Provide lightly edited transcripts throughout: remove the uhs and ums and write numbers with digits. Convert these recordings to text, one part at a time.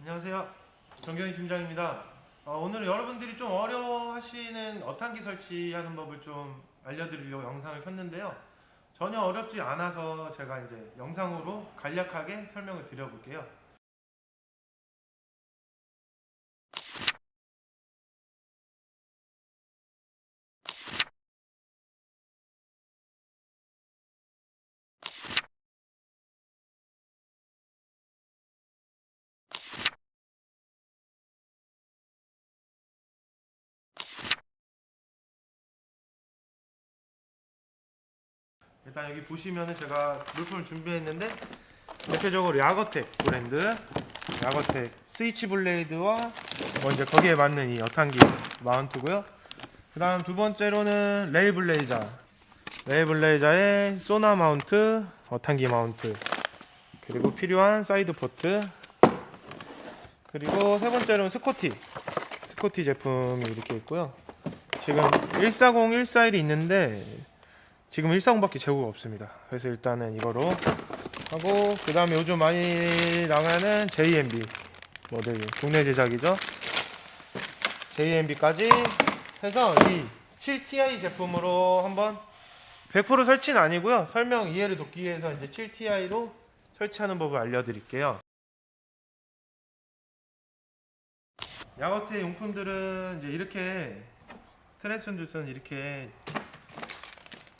안녕하세요. 정경희 팀장입니다. 오늘은 여러분들이 좀 어려워하시는 어탄기 설치하는 법을 좀 알려드리려고 영상을 켰는데요. 전혀 어렵지 않아서 제가 이제 영상으로 간략하게 설명을 드려볼게요. 일단 여기 보시면은 제가 물품을 준비했는데 대표적으로 야거텍 브랜드 야거텍 스위치 블레이드와 이제 거기에 맞는 이 어탄기 마운트고요. 그 다음 두 번째로는 레일블레이저의 소나 마운트, 어탄기 마운트, 그리고 필요한 사이드 포트, 그리고 세 번째로는 스코티 제품이 이렇게 있고요. 지금 140, 141이 있는데 지금 140밖에 재고가 없습니다. 그래서 일단은 이거로 하고, 그 다음에 요즘 많이 나가는 JMB 모델, 국내 제작이죠. JMB까지 해서 이 7ti 제품으로 한번 100% 설치는 아니고요. 설명 이해를 돕기 위해서 이제 7ti로 설치하는 법을 알려드릴게요. 야거테 용품들은 이제 이렇게 트랜스듀서는 이렇게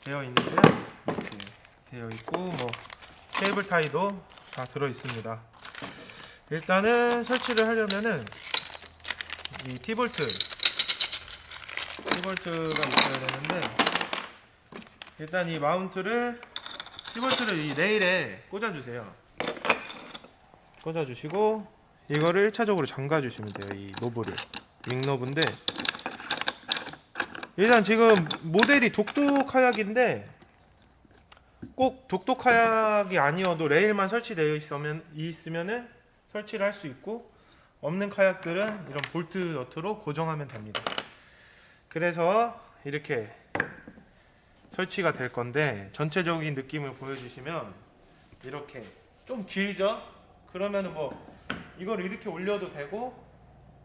되어 있는데요. 이렇게 되어 있고 뭐 케이블 타이도 다 들어 있습니다. 일단은 설치를 하려면은 이 T볼트가 있어야 되는데, 일단 이 T볼트를 이 레일에 꽂아주세요. 꽂아주시고 이거를 1차적으로 잠가주시면 돼요. 이 노브를, 윙노브인데 일단 지금 모델이 독독 카약인데 꼭 독독 카약이 아니어도 레일만 설치되어 있으면은 설치를 할 수 있고, 없는 카약들은 이런 볼트 너트로 고정하면 됩니다. 그래서 이렇게 설치가 될 건데, 전체적인 느낌을 보여주시면 이렇게 좀 길죠? 그러면은 뭐 이걸 이렇게 올려도 되고,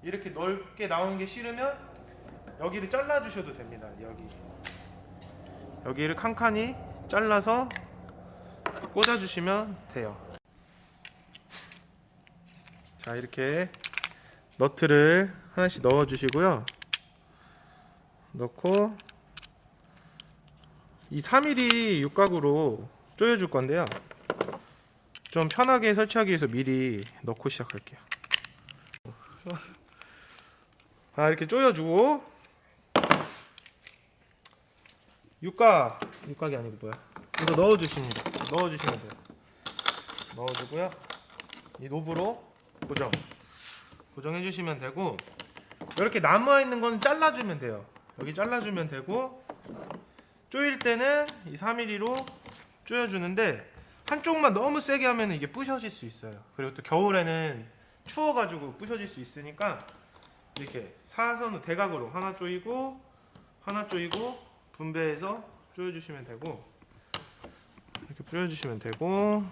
이렇게 넓게 나오는 게 싫으면 여기를 잘라 주셔도 됩니다. 여기를 칸칸이 잘라서 꽂아 주시면 돼요. 자, 이렇게 너트를 하나씩 넣어 주시고요. 넣고 이 3mm 육각으로 조여 줄 건데요. 좀 편하게 설치하기 위해서 미리 넣고 시작할게요. 이렇게 조여주고, 육각이 아니고 뭐야, 이거 넣어주시면 돼요. 넣어주고요. 이 노브로 고정해 주시면 되고, 이렇게 남아있는 건 잘라주면 돼요. 여기 잘라주면 되고, 조일 때는 이 4mm로 조여주는데 한쪽만 너무 세게 하면 이게 부셔질 수 있어요. 그리고 또 겨울에는 추워가지고 부셔질 수 있으니까 이렇게 사선으로 대각으로 하나 조이고 분배해서 조여주시면 되고, 이렇게 뿌려주시면 되고,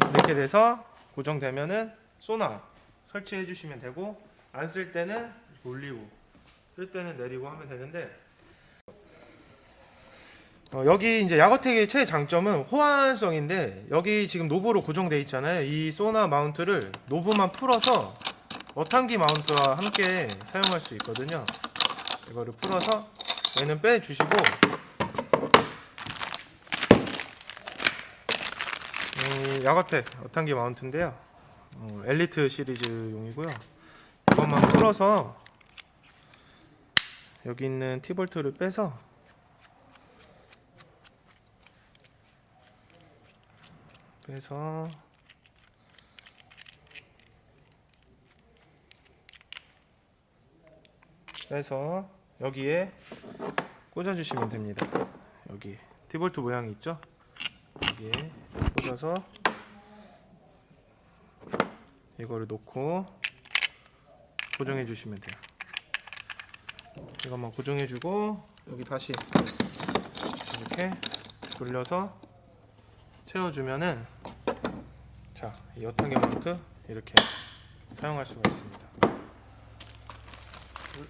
이렇게 돼서 고정되면은 소나 설치해 주시면 되고, 안 쓸 때는 올리고 쓸 때는 내리고 하면 되는데, 여기 이제 야거텍의 최장점은 호환성인데, 여기 지금 노브로 고정되어 있잖아요. 이 소나 마운트를 노브만 풀어서 어탄기 마운트와 함께 사용할 수 있거든요. 이거를 풀어서 얘는 빼주시고, 야거텍 어탄기 마운트인데요. 엘리트 시리즈용이고요. 이것만 풀어서 여기 있는 T볼트를 빼서 여기에 꽂아주시면 됩니다. 여기 T볼트 모양이 있죠? 여기에 꽂아서 이거를 놓고 고정해 주시면 돼요. 이것만 고정해 주고, 여기 다시 이렇게 돌려서 채워주면은, 자, 이 어탄기 마운트 이렇게 사용할 수가 있습니다.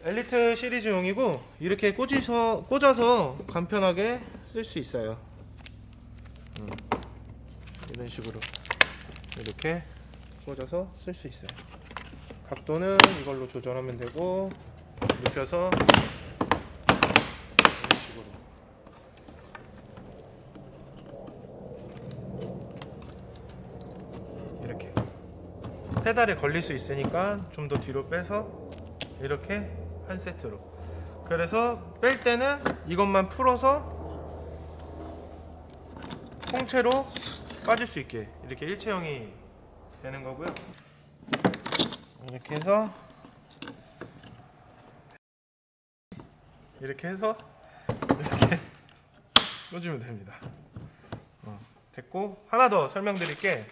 엘리트 시리즈용이고 이렇게 꽂아서 간편하게 쓸 수 있어요. 이런 식으로 이렇게 꽂아서 쓸 수 있어요. 각도는 이걸로 조절하면 되고 눕혀서 이런 식으로 이렇게 페달에 걸릴 수 있으니까 좀 더 뒤로 빼서 이렇게 한 세트로, 그래서 뺄 때는 이것만 풀어서 통째로 빠질 수 있게 이렇게 일체형이 되는 거고요. 이렇게 해서 이렇게 꽂으면 됩니다. 됐고, 하나 더 설명드릴게.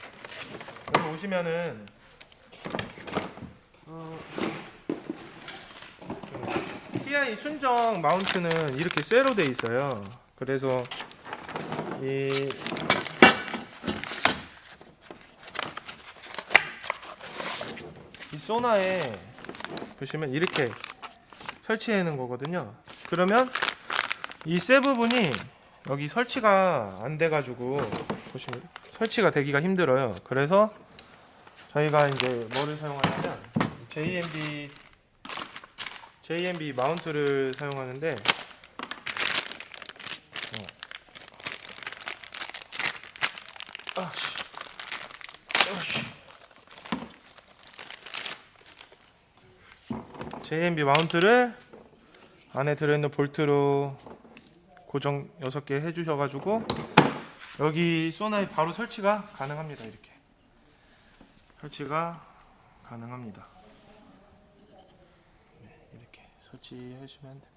여기 오시면은 TI 순정 마운트는 이렇게 쇠로 돼 있어요. 그래서 이 소나에 보시면 이렇게 설치해 놓은 거거든요. 그러면 이 쇠 부분이 여기 설치가 안 돼 가지고 보시면 설치가 되기가 힘들어요. 그래서 저희가 이제 뭐를 사용하냐면 JMB 마운트를 사용하는데 JMB 마운트를 안에 들어있는 볼트로 고정 6개 해주셔가지고 여기 소나에 바로 설치가 가능합니다. 이렇게 설치가 가능합니다. 이렇게 설치해주시면 됩니다.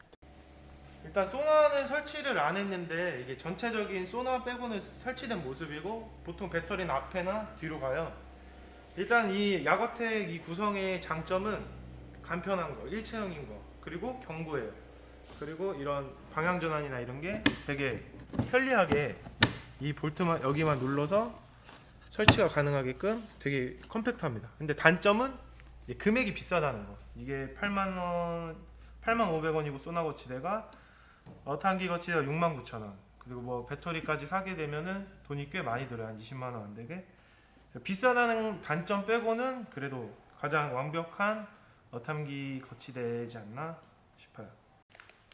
일단 소나는 설치를 안 했는데 이게 전체적인 소나 빼고는 설치된 모습이고, 보통 배터리는 앞에나 뒤로 가요. 일단 이 야거텍 이 구성의 장점은 간편한 거, 일체형인 거, 그리고 견고해요. 그리고 이런 방향 전환이나 이런 게 되게 편리하게 이 볼트만 여기만 눌러서 설치가 가능하게끔 되게 컴팩트합니다. 근데 단점은 금액이 비싸다는 거. 이게 8,500원이고 소나 거치대가 어탄기 거치대가 69,000원. 그리고 뭐 배터리까지 사게 되면은 돈이 꽤 많이 들어요. 한 20만 원 안 되게. 비싸다는 단점 빼고는 그래도 가장 완벽한 어탐기 거치대이지 않나 싶어요.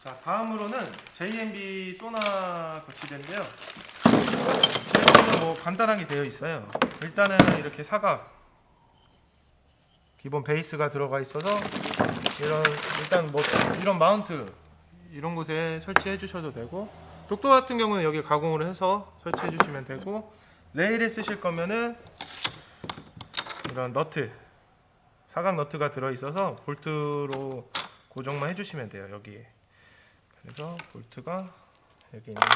자, 다음으로는 JMB 소나 거치대인데요. JMB는 뭐 간단하게 되어 있어요. 일단은 이렇게 사각 기본 베이스가 들어가 있어서 일단 뭐 이런 마운트 이런 곳에 설치해 주셔도 되고, 독도 같은 경우는 여기 가공을 해서 설치해 주시면 되고, 레일에 쓰실 거면은 이런 너트 사각 너트가 들어 있어서 볼트로 고정만 해주시면 돼요. 여기에. 그래서 볼트가 여기 있는데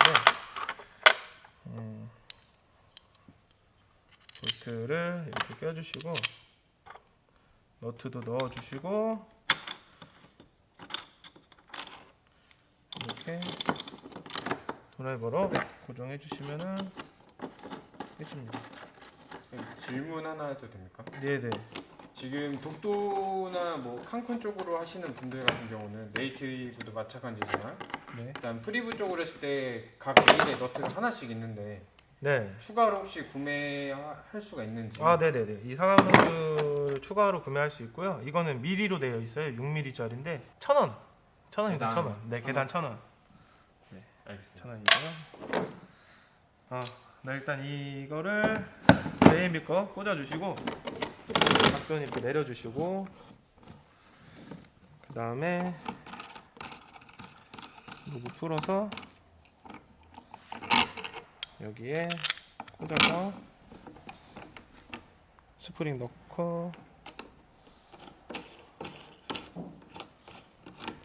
볼트를 이렇게 껴주시고 너트도 넣어주시고 이렇게 드라이버로 고정해 주시면은 끝입니다. 질문 하나 해도 됩니까? 네네. 지금 독도나 뭐 칸쿤 쪽으로 하시는 분들 같은 경우는 네이티브도 마찬가지지만 네. 일단 프리브 쪽으로 했을 때 각 레일에 너트가 하나씩 있는데 네. 추가로 혹시 구매할 수가 있는지. 아, 네네네. 이 사각 너트 추가로 구매할 수 있고요. 이거는 미리로 되어 있어요. 6mm짜리인데 1,000원. 1,000원입니다. 1,000원. 네, 개당 1,000원. 네, 알겠습니다. 1,000원이고요. 네, 일단 이거를 JMB 거 꽂아주시고 각도는 이렇게 내려주시고, 그 다음에 로브 풀어서 여기에 꽂아서 스프링 넣고,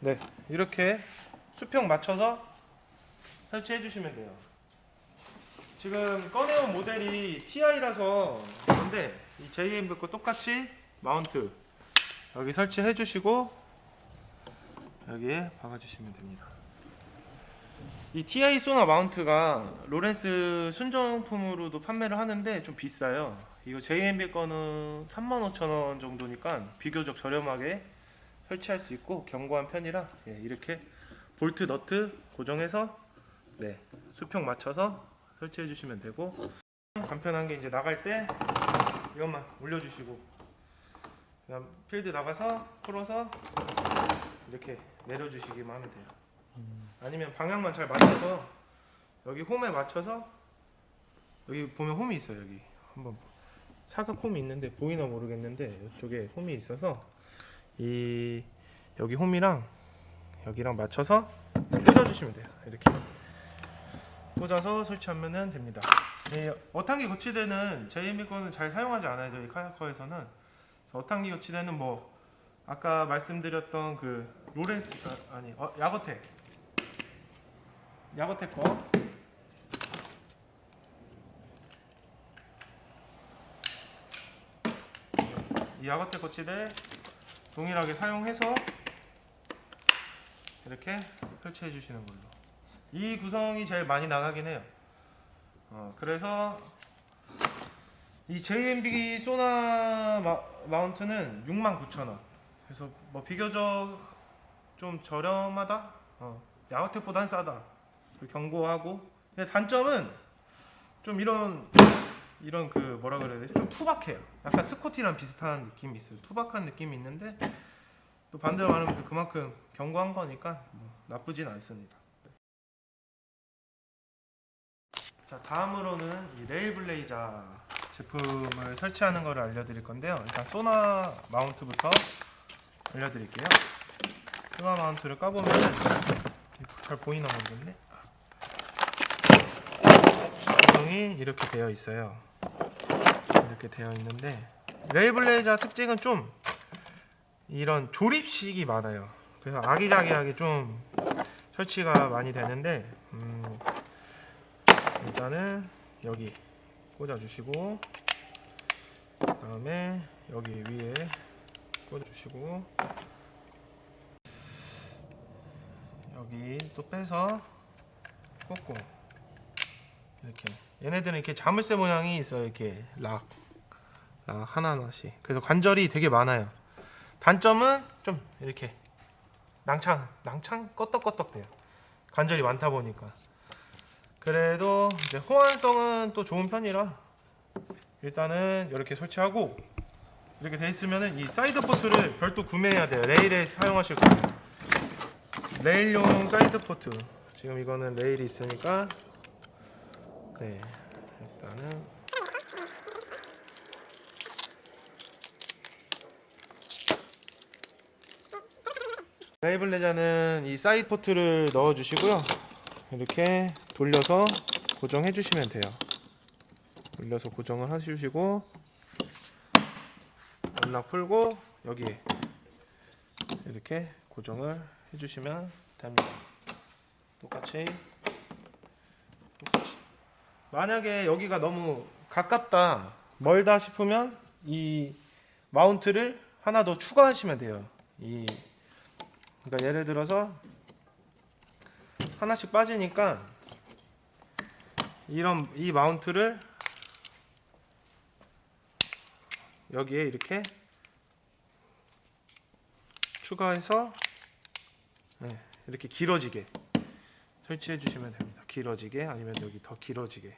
네, 이렇게 수평 맞춰서 설치해 주시면 돼요. 지금 꺼내온 모델이 TI라서 그런데 이 JMB 거 똑같이 마운트 여기 설치해 주시고 여기에 박아 주시면 됩니다. 이 TI 소나 마운트가 로렌스 순정품으로도 판매를 하는데 좀 비싸요. 이거 JMB 거는 35,000원 정도니까 비교적 저렴하게 설치할 수 있고 견고한 편이라 이렇게 볼트 너트 고정해서 수평 맞춰서 설치해 주시면 되고, 간편한 게 이제 나갈 때 이것만 올려주시고 그다음 필드 나가서 풀어서 이렇게 내려주시기만 하면 돼요. 아니면 방향만 잘 맞춰서 여기 홈에 맞춰서, 여기 보면 홈이 있어요. 여기 한번 사각 홈이 있는데 보이나 모르겠는데 이쪽에 홈이 있어서 이 여기 홈이랑 여기랑 맞춰서 꽂아주시면 돼요. 이렇게 꽂아서 설치하면 됩니다. 어탕기 거치대는 JMB 거는 잘 사용하지 않아요. 저희 카야커에서는. 그래서 어탕기 거치대는 뭐 아까 말씀드렸던 그 로렌스 야거텍 거 이 야거텍 거치대 동일하게 사용해서 이렇게 설치해 주시는 걸로. 이 구성이 제일 많이 나가긴 해요. 그래서 이 JMB 소나 마운트는 69,000원. 그래서 뭐 비교적 좀 저렴하다. 야거텍보단 싸다. 견고하고. 근데 단점은 좀 이런 그 뭐라 그래야 되지? 좀 투박해요. 약간 스코티랑 비슷한 느낌이 있어요. 투박한 느낌이 있는데 또 반대로 말하면 또 그만큼 견고한 거니까 뭐 나쁘진 않습니다. 자, 다음으로는 이 레일블레이자 제품을 설치하는 것을 알려드릴 건데요. 일단 소나 마운트부터 알려드릴게요. 소나 마운트를 까보면 잘 보이나 모르겠네. 구성이 이렇게 되어 있어요. 이렇게 되어 있는데 레일블레이자 특징은 좀 이런 조립식이 많아요. 그래서 아기자기하게 좀 설치가 많이 되는데 일단은 여기 꽂아주시고 그 다음에 여기 위에 꽂아주시고 여기 또 빼서 꽂고 이렇게. 얘네들은 이렇게 자물쇠 모양이 있어요. 이렇게 락 하나하나씩. 그래서 관절이 되게 많아요. 단점은 좀 이렇게 낭창 껐덕껐덕 돼요. 관절이 많다 보니까. 그래도 이제 호환성은 또 좋은 편이라 일단은 이렇게 설치하고, 이렇게 돼 있으면은 이 사이드 포트를 별도 구매해야 돼요. 레일에 사용하실 거예요. 레일용 사이드 포트. 지금 이거는 레일이 있으니까 일단은 레일블레자는 이 사이드 포트를 넣어 주시고요. 이렇게 돌려서 고정해 주시면 돼요. 돌려서 고정을 해주시고 연락 풀고 여기에 이렇게 고정을 해주시면 됩니다. 똑같이. 만약에 여기가 너무 가깝다, 멀다 싶으면 이 마운트를 하나 더 추가하시면 돼요. 그러니까 예를 들어서 하나씩 빠지니까 이 마운트를 여기에 이렇게 추가해서 이렇게 길어지게 설치해 주시면 됩니다. 길어지게, 아니면 여기 더 길어지게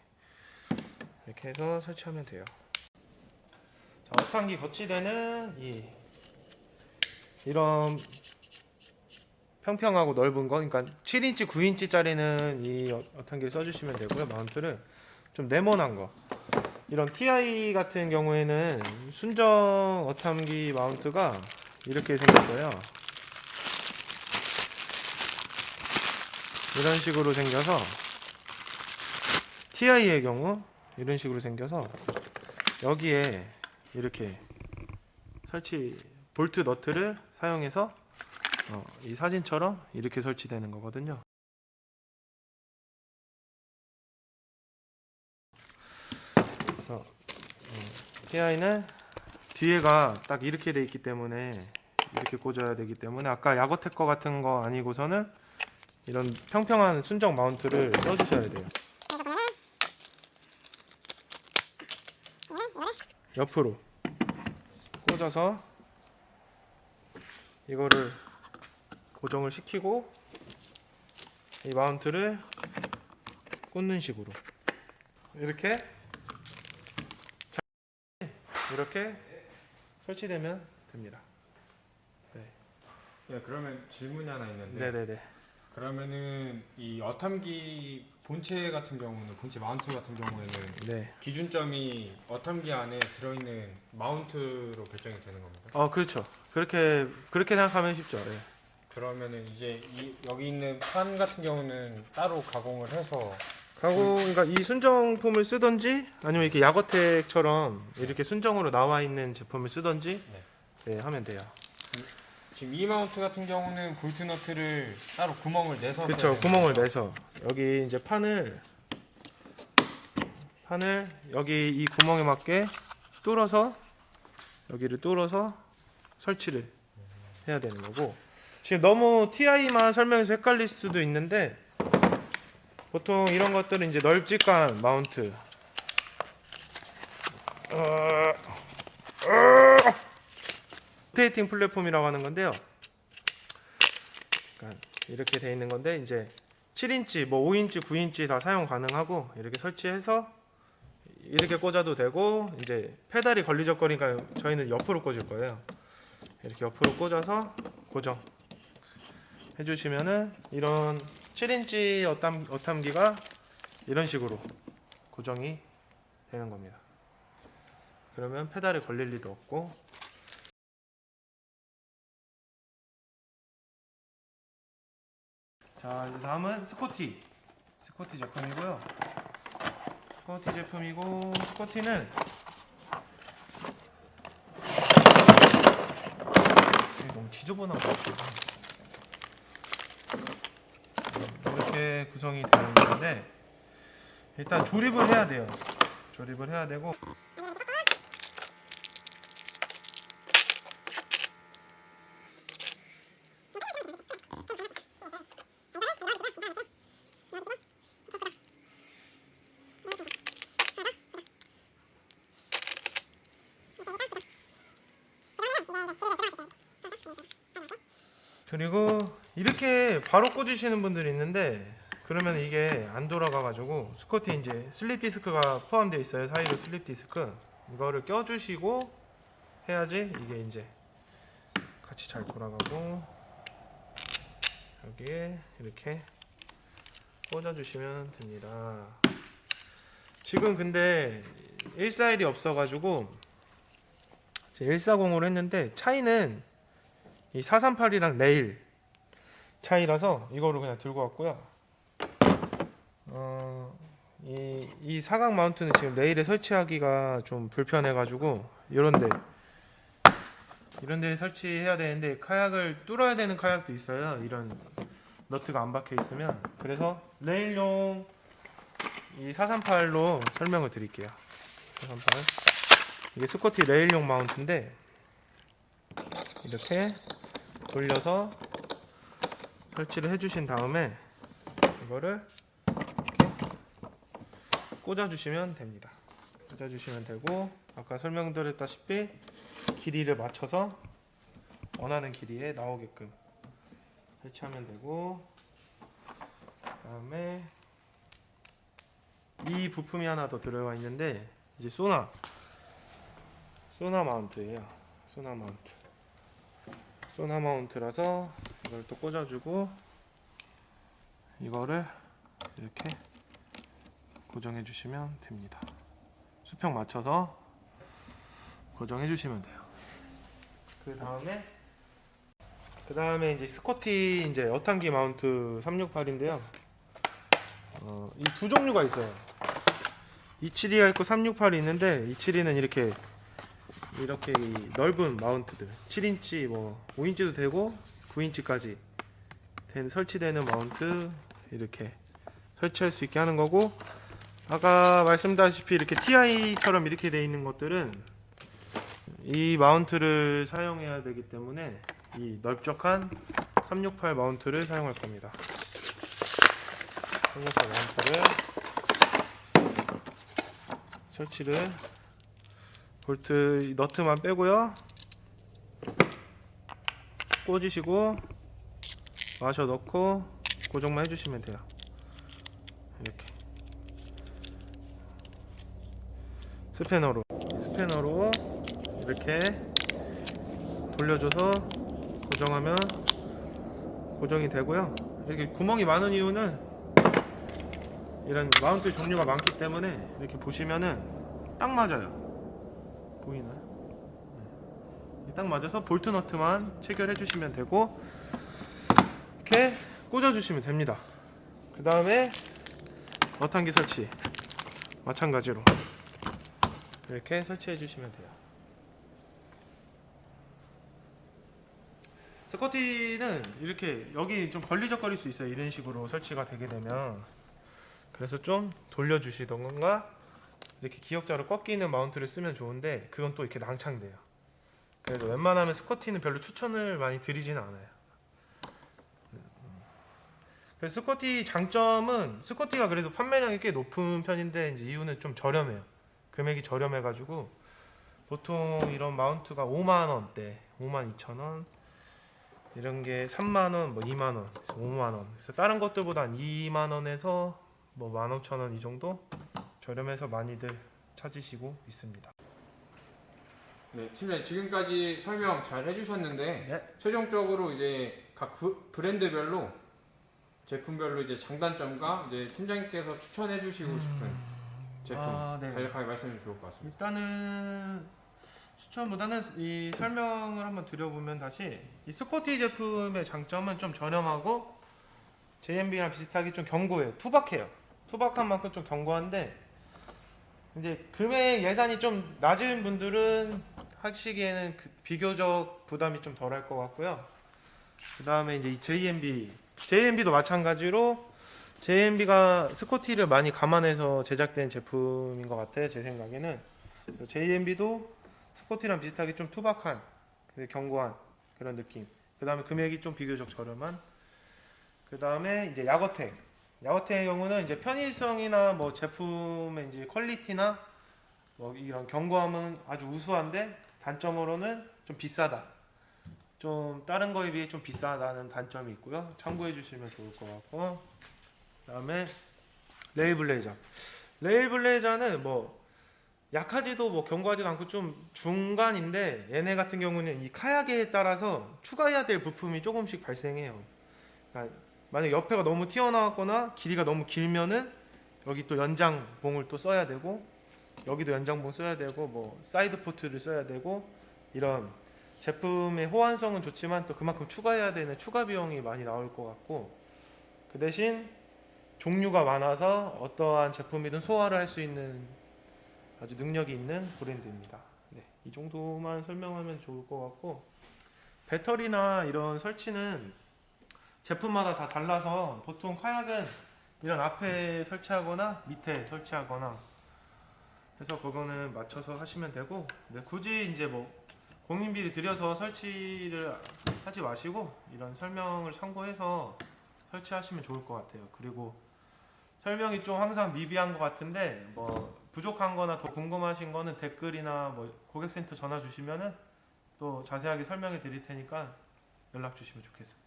이렇게 해서 설치하면 돼요. 자, 어탕기 거치대는 이런 평평하고 넓은 거, 그러니까 7인치, 9인치짜리는 이 어탕기를 써주시면 되고요. 마운트를 좀 네모난 거, 이런 TI 같은 경우에는 순정 어탕기 마운트가 이렇게 생겼어요. 이런 식으로 생겨서, TI의 경우 이런 식으로 생겨서 여기에 이렇게 볼트 너트를 사용해서 이 사진처럼 이렇게 설치되는 거거든요. 그래서 TI는 뒤에가 딱 이렇게 돼 있기 때문에, 이렇게 꽂아야 되기 때문에, 아까 야거텍 거 같은 거 아니고서는 이런 평평한 순정 마운트를 써주셔야 돼요. 옆으로 꽂아서 이거를 고정을 시키고 이 마운트를 꽂는 식으로 이렇게 설치되면 됩니다. 예, 그러면 질문이 하나 있는데 네네네. 그러면은 이 어탐기 본체 같은 경우는 본체 마운트 같은 경우에는 네. 기준점이 어탐기 안에 들어있는 마운트로 결정이 되는 겁니다. 그렇죠. 그렇게 생각하면 쉽죠. 네. 그러면은 이제 여기 있는 판 같은 경우는 따로 가공을 해서 그러니까 이 순정품을 쓰던지 아니면 이렇게 야거텍처럼 이렇게 순정으로 나와 있는 제품을 쓰던지 네, 하면 돼요. 지금 이 마운트 같은 경우는 볼트 너트를 따로 구멍을 내서 그렇죠. 구멍을 내서 여기 이제 판을 여기 이 구멍에 맞게 여기를 뚫어서 설치를 해야 되는 거고, 지금 너무 TI만 설명해서 헷갈릴 수도 있는데 보통 이런 것들은 이제 널찍한 마운트 로테이팅 플랫폼이라고 하는 건데요. 그러니까 이렇게 돼 있는 건데 이제 7인치, 뭐 5인치, 9인치 다 사용 가능하고 이렇게 설치해서 이렇게 꽂아도 되고, 이제 페달이 걸리적거리니까 저희는 옆으로 꽂을 거예요. 이렇게 옆으로 꽂아서 고정 해주시면은 이런 7인치 어탐기가 이런 식으로 고정이 되는 겁니다. 그러면 페달이 걸릴 리도 없고. 자, 이제 다음은 스코티 제품이고요. 스코티는 너무 지저분한 것 같아요. 이렇게 구성이 되어 있는데 일단 조립을 해야 돼요. 조립을 해야 되고, 그리고 이렇게 바로 꽂으시는 분들이 있는데 그러면 이게 안 돌아가 가지고 스코티 이제 슬립 디스크가 포함되어 있어요. 사이로 슬립 디스크 이거를 껴주시고 해야지 이게 이제 같이 잘 돌아가고, 여기에 이렇게 꽂아주시면 됩니다. 지금 근데 141이 없어가지고 140으로 했는데 차이는 이 438이랑 레일 차이라서 이거를 그냥 들고 왔고요. 이 사각 마운트는 지금 레일에 설치하기가 좀 불편해가지고 이런 데 설치해야 되는데 카약을 뚫어야 되는 카약도 있어요. 이런 너트가 안 박혀 있으면. 그래서 레일용 이 438로 설명을 드릴게요. 438 이게 스코티 레일용 마운트인데 이렇게 돌려서 설치를 해주신 다음에 이거를 이렇게 꽂아주시면 됩니다. 꽂아주시면 되고, 아까 설명드렸다시피 길이를 맞춰서 원하는 길이에 나오게끔 설치하면 되고, 그다음에 이 부품이 하나 더 들어가 있는데 이제 소나 마운트예요. 소나 마운트라서 이걸 또 꽂아주고 이거를 이렇게 고정해 주시면 됩니다. 수평 맞춰서 고정해 주시면 돼요. 그 다음에 이제 스코티 이제 어탄기 마운트 368인데요. 이 두 종류가 있어요. 272가 있고 368이 있는데 272는 이렇게 이 넓은 마운트들 7인치 뭐 5인치도 되고 9인치까지 설치되는 마운트 이렇게 설치할 수 있게 하는 거고, 아까 말씀드렸다시피 이렇게 TI처럼 이렇게 되어 있는 것들은 이 마운트를 사용해야 되기 때문에 이 넓적한 368 마운트를 사용할 겁니다. 삼겹살 마운트를 설치를 볼트 너트만 빼고요. 꽂으시고 마셔 넣고 고정만 해주시면 돼요. 이렇게 스패너로 이렇게 돌려줘서 고정하면 고정이 되고요. 이렇게 구멍이 많은 이유는 이런 마운트 종류가 많기 때문에 이렇게 보시면은 딱 맞아요. 보이나요? 네. 딱 맞아서 볼트 너트만 체결해 주시면 되고 이렇게 꽂아 주시면 됩니다. 그 다음에 어탄기 설치 마찬가지로 이렇게 설치해 주시면 돼요. 스코티는 이렇게 여기 좀 걸리적거릴 수 있어요. 이런 식으로 설치가 되게 되면. 그래서 좀 돌려주시던가 이렇게 기역자로 꺾이는 마운트를 쓰면 좋은데 그건 또 이렇게 낭창돼요. 그래서 웬만하면 스코티는 별로 추천을 많이 드리지는 않아요. 그래서 스코티 장점은 스코티가 그래도 판매량이 꽤 높은 편인데 이제 이유는 좀 저렴해요. 금액이 저렴해가지고 보통 이런 마운트가 5만 원대, 5만 2천 원 이런 게 3만 원, 뭐 2만 원, 그래서 5만 원. 그래서 다른 것들보다 한 2만 원에서 뭐 15,000원 이 정도 저렴해서 많이들 찾으시고 있습니다. 네, 팀장님 지금까지 설명 잘 해주셨는데 네. 최종적으로 이제 각 브랜드별로 제품별로 이제 장단점과 이제 팀장님께서 추천해주시고 싶은 제품 네. 간략하게 말씀해 주면 좋을 것 같습니다. 일단은 추천보다는 이 설명을 한번 드려보면 다시 이 스코티 제품의 장점은 좀 저렴하고 JMB랑 비슷하게 좀 견고해요. 투박해요. 투박한 만큼 좀 견고한데 이제 금액 예산이 좀 낮은 분들은 하시기에는 비교적 부담이 좀 덜할 것 같고요. 그 다음에 이제 이 JMB도 마찬가지로 JMB가 스코티를 많이 감안해서 제작된 제품인 것 같아요. 제 생각에는. 그래서 JMB도 스코티랑 비슷하게 좀 투박한, 견고한 그런 느낌. 그 다음에 금액이 좀 비교적 저렴한. 그 다음에 이제 야거텍의 경우는 이제 편의성이나 뭐 제품의 이제 퀄리티나 뭐 이런 견고함은 아주 우수한데 단점으로는 좀 비싸다. 좀 다른 거에 비해 좀 비싸다는 단점이 있고요. 참고해 주시면 좋을 것 같고. 그다음에 레일블레이저는 뭐 약하지도 뭐 견고하지도 않고 좀 중간인데 얘네 같은 경우는 이 카약에 따라서 추가해야 될 부품이 조금씩 발생해요. 그러니까 만약 옆에가 너무 튀어나왔거나 길이가 너무 길면은 여기 또 연장봉을 또 써야 되고 여기도 연장봉 써야 되고 뭐 사이드 포트를 써야 되고 이런 제품의 호환성은 좋지만 또 그만큼 추가해야 되는 추가 비용이 많이 나올 것 같고 그 대신 종류가 많아서 어떠한 제품이든 소화를 할 수 있는 아주 능력이 있는 브랜드입니다. 네, 이 정도만 설명하면 좋을 것 같고 배터리나 이런 설치는 제품마다 다 달라서 보통 카약은 이런 앞에 설치하거나 밑에 설치하거나 해서 그거는 맞춰서 하시면 되고 네, 굳이 이제 뭐 공인비를 들여서 설치를 하지 마시고 이런 설명을 참고해서 설치하시면 좋을 것 같아요. 그리고 설명이 좀 항상 미비한 것 같은데 뭐 부족한 거나 더 궁금하신 거는 댓글이나 뭐 고객센터 전화 주시면은 또 자세하게 설명해 드릴 테니까 연락 주시면 좋겠습니다.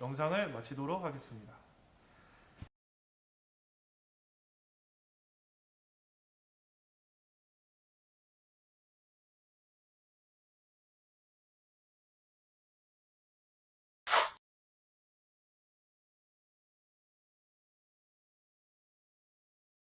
영상을 마치도록 하겠습니다.